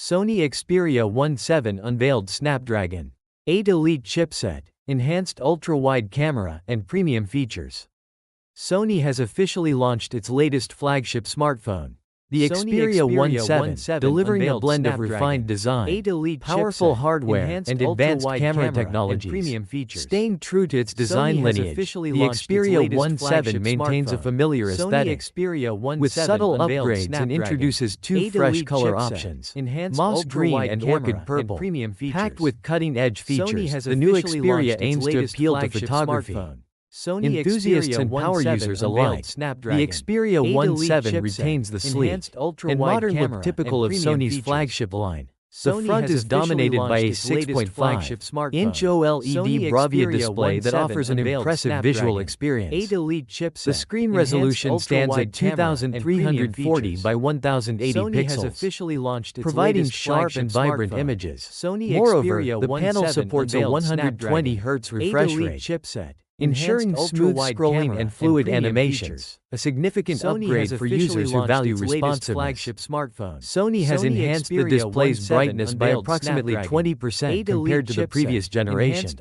Sony Xperia 17 unveiled Snapdragon 8 Elite chipset, enhanced ultra-wide camera, and premium features. Sony has officially launched its latest flagship smartphone, the Xperia 17, delivering a blend of refined design, powerful hardware, and advanced camera technologies. Staying true to its design lineage, the Xperia 17 maintains a familiar aesthetic, with subtle upgrades and introduces two fresh color options, moss green and orchid purple. Packed with cutting-edge features, the new Xperia aims to appeal to photography enthusiasts and power users alike. The Xperia 17 retains the sleek and modern look typical of Sony's flagship line. The front is dominated by a 6.5-inch OLED Bravia display that offers an impressive visual experience. The screen resolution stands at 2340 by 1080 pixels, providing sharp and vibrant images. Moreover, the panel supports a 120 Hz refresh rate, ensuring smooth scrolling and fluid animations, a significant upgrade for users who value responsiveness. Sony has enhanced the display's brightness by approximately 20% compared to the previous generation,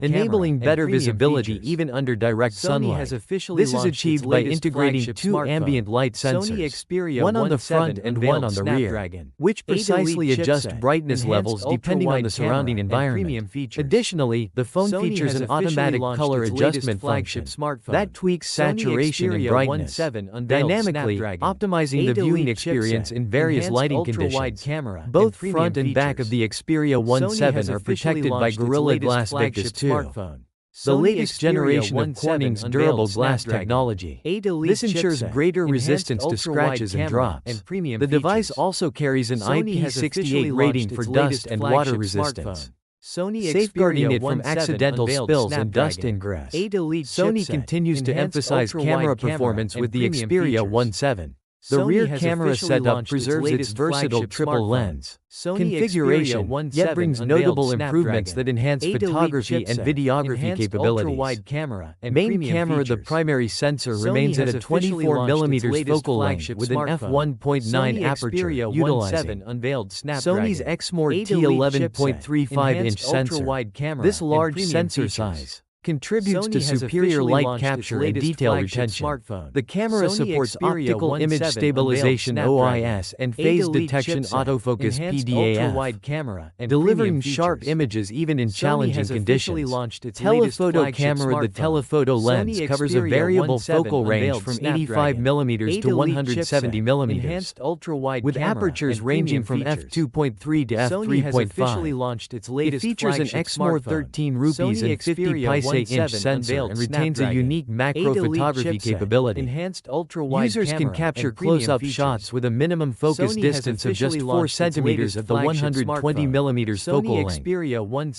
enabling better visibility even under direct sunlight. This is achieved by integrating two ambient light sensors, one on the front and one on the rear, which precisely adjust brightness levels depending on the surrounding environment. Additionally, the phone features an automatic color adjustment function that tweaks saturation and brightness dynamically, optimizing the viewing experience in various lighting conditions. Both front and back of the Xperia 17 are protected by Gorilla Glass Victus 2, the latest generation of Corning's durable glass technology. This ensures greater resistance to scratches and drops. The device also carries an IP68 rating for dust and water resistance, safeguarding it from accidental spills and dust ingress. Sony continues to emphasize camera performance with the Xperia 17. The rear camera setup preserves its versatile triple lens configuration, yet brings notable improvements that enhance photography and videography capabilities. Main camera: the primary sensor remains at a 24mm focal length with an f1.9 aperture, utilizing Sony's Exmor T11.35-inch sensor. This large sensor size contributes to superior light capture and detail retention. The camera supports optical image stabilization (OIS) and phase detection autofocus (PDAF), delivering sharp images even in challenging conditions. Telephoto camera: the telephoto lens covers a variable focal range from 85mm to 170mm, with apertures ranging from f2.3 to f3.5. It features an Exmor 13 rupees and 50 paise inch sensor and retains a unique macro photography capability. Users can capture close-up shots with a minimum focus distance of just 4 cm at the 120mm focal length,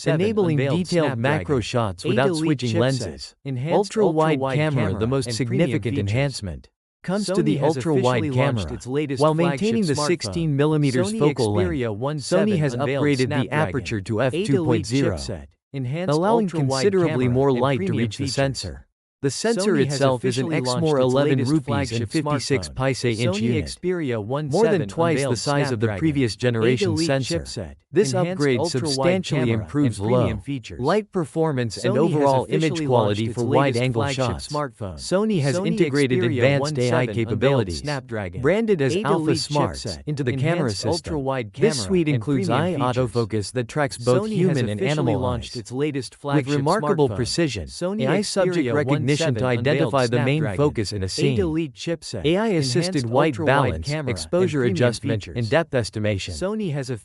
enabling detailed macro shots without switching lenses. Ultra-wide camera: the most significant enhancement comes to the ultra-wide camera. While maintaining the 16mm focal length, Sony has upgraded the aperture to f2.0, allowing considerably more light to reach the sensor. The sensor itself is an Exmor 11 rupees and 56 paise inch unit, more than twice the size of the previous generation sensor. This upgrade substantially improves low light performance and overall image quality for wide-angle shots. Sony has integrated advanced AI capabilities, branded as Alpha Smart, into the camera system. This suite includes eye autofocus that tracks both human and animal eyes, with remarkable precision, AI subject recognition to identify the main focus in a scene, AI-assisted white balance, exposure adjustment, and depth estimation.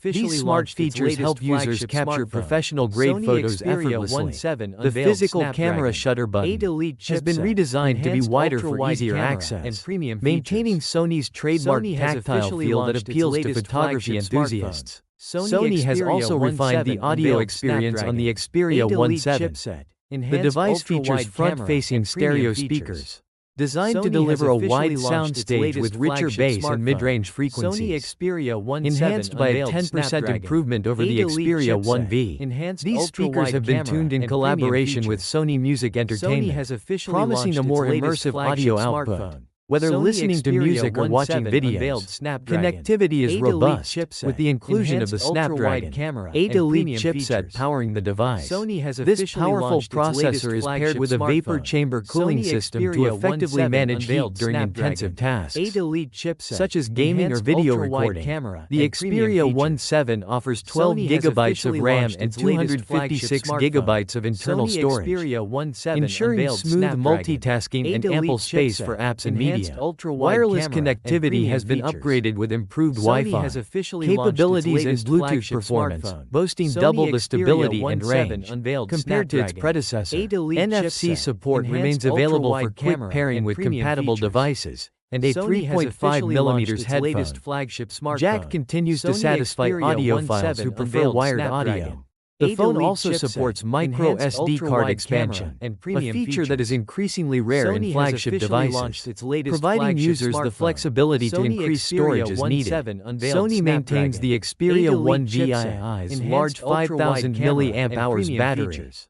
These smart features help users capture professional-grade photos effortlessly. The physical camera shutter button has been redesigned to be wider for easier access, maintaining Sony's trademark tactile feel that appeals to photography enthusiasts. Sony has also refined the audio experience on the Xperia 17. The device features front-facing stereo speakers, designed to deliver a wide soundstage with richer bass and mid-range frequencies, enhanced by a 10% improvement over the Xperia 1V. These speakers have been tuned in collaboration with Sony Music Entertainment, promising a more immersive audio output. Whether Sony listening to Xperia music or watching 17 videos, Snapdragon, connectivity is 8 robust, Elite chipset, with the inclusion of the enhanced ultra-wide Snapdragon camera, 8 and Elite premium chipset features. powering the device. Sony has This officially powerful launched its latest processor is paired flagship with a vapor smartphone. chamber cooling Sony system to Xperia effectively 17 manage heat unveiled during Snapdragon, intensive tasks, 8 Elite chipset, such as gaming or enhanced video ultra-wide recording. camera, The and premium Xperia features. 17 offers 12 Sony has GB of officially RAM launched and its latest flagship 256 smartphone. GB of internal Sony storage, Xperia 17 ensuring unveiled smooth Snapdragon, multitasking 8 and Elite ample space chipset, for apps and enhanced media. ultra-wide Wireless camera, and connectivity premium has been features. upgraded with improved Sony Wi-Fi has officially launched its capabilities and latest Bluetooth flagship performance, smartphone. boasting Sony double the Xperia stability and 17 range unveiled compared to its Snapdragon, predecessor. 8 Elite NFC chipset, support enhanced remains available for ultra-wide quick camera, pairing and with premium compatible features. devices, and a Sony has 3.5 officially mm launched its headphone. latest flagship smartphone. Jack continues to Sony satisfy Xperia audiophiles who 17 prefer unveiled wired Snapdragon, audio. The 8 phone Elite also chipset, supports micro enhanced SD card ultra-wide expansion, camera, and a premium feature that is features. increasingly rare Sony in has flagship officially devices, launched its latest providing flagship users the smartphone. flexibility to Sony increase Xperia storage as needed. 17 unveiled Sony maintains the Snapdragon, 8 Xperia Elite 1 chipset, VII's enhanced large ultra-wide 5,000 camera, mAh and premium battery, features.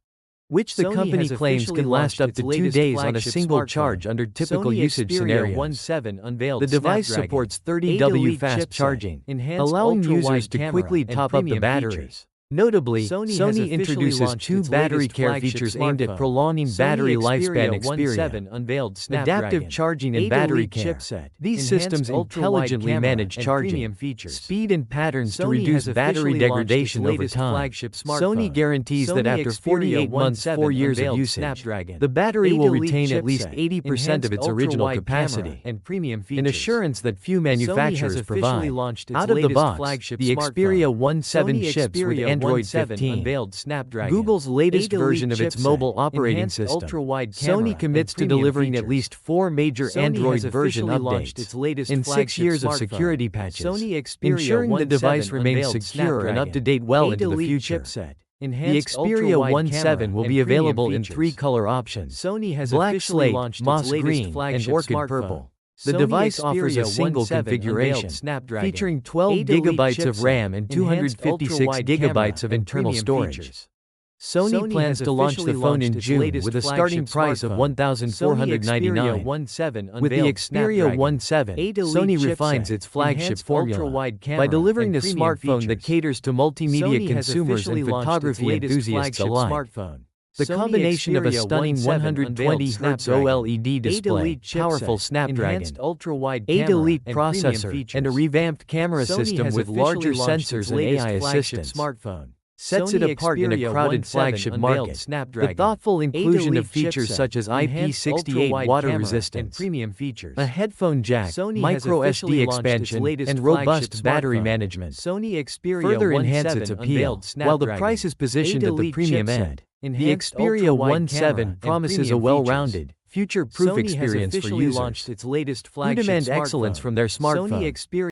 which the Sony company has claims officially can last launched up its to 2 latest days on a flagship single smartphone. charge under typical Sony usage Xperia scenarios. 17 unveiled The device Snapdragon, supports 8 30W Elite fast chipset, charging, enhanced allowing users ultra-wide to camera, quickly and top up the premium battery. features. Notably, Sony has Sony officially introduces launched 2 its battery latest care flagship features aimed at smartphone. prolonging Sony battery Xperia lifespan. Xperia 17 unveiled Snapdragon, adaptive charging and 8 battery Elite care. chipset, These enhanced systems ultra-wide intelligently camera, manage and charging, premium features. speed and patterns to Sony reduce has battery officially launched its degradation over latest time. flagship smartphone. Sony guarantees that Sony after Xperia 48 months, 17 4 years of unveiled usage, Snapdragon, the battery 8 will Elite retain at least chipset, 80% of its enhanced original ultra-wide capacity, camera, and premium features. an assurance that few Sony has manufacturers officially provide. launched its Out of the latest box, flagship the Xperia smartphone. 17 Sony ships with Xperia Android 17 15. unveiled Snapdragon, Google's latest 8 Elite version of its chipset, mobile operating enhanced system. ultra-wide camera, Sony commits and to premium delivering features. at least 4 major Sony Android has version officially launched its updates latest in 6 flagship years of smartphone. security patches, Sony Xperia ensuring the 17 device remains unveiled secure and Snapdragon, up-to-date well 8 into the Elite future. chipset, The enhanced Xperia ultra-wide 17 camera, will and be premium available in features. 3 color options: Sony has black officially slate, launched moss its latest green, and flagship orchid smartphone. purple. The Sony device offers a Xperia single 17 configuration, unveiled Snapdragon, featuring 12 8 Elite GB of chipset, RAM and enhanced 256 ultra-wide GB camera, of and internal premium storage. features. Sony plans has to launch the officially phone in launched its June latest with a starting flagship price of smartphone. $1,499. Sony Xperia 17 With the unveiled Xperia Snapdragon, 17, 8 Elite Sony chipset, refines its flagship enhanced formula ultra-wide by camera, delivering a and premium smartphone that features. caters to multimedia Sony has consumers officially and launched its photography latest enthusiasts flagship alike. smartphone. The Sony combination of a Xperia stunning 17 120 unveiled Hz Snapdragon, OLED 8 display, Elite chipset, powerful Snapdragon, enhanced ultra-wide 8 camera, Elite and premium processor, features. and a revamped camera Sony system has with officially larger launched sensors its and latest AI flagship assistance smartphone. sets Sony it apart in a Xperia crowded 17 flagship unveiled market. Snapdragon, The thoughtful 8 inclusion of Elite features chipset, such as enhanced IP68 ultra-wide water camera, resistance, and premium features. a headphone jack, Sony has micro officially SD launched its expansion, latest and flagship robust battery smartphone. management Sony Xperia further 17 enhance its appeal. unveiled While the Snapdragon, price is positioned 8 at the Elite premium chipset, end, the enhanced Xperia ultra-wide 17 camera, and promises a premium well-rounded, future-proof Sony has experience for officially users launched its latest who flagship demand smartphone. excellence from their smartphone. Sony Xperia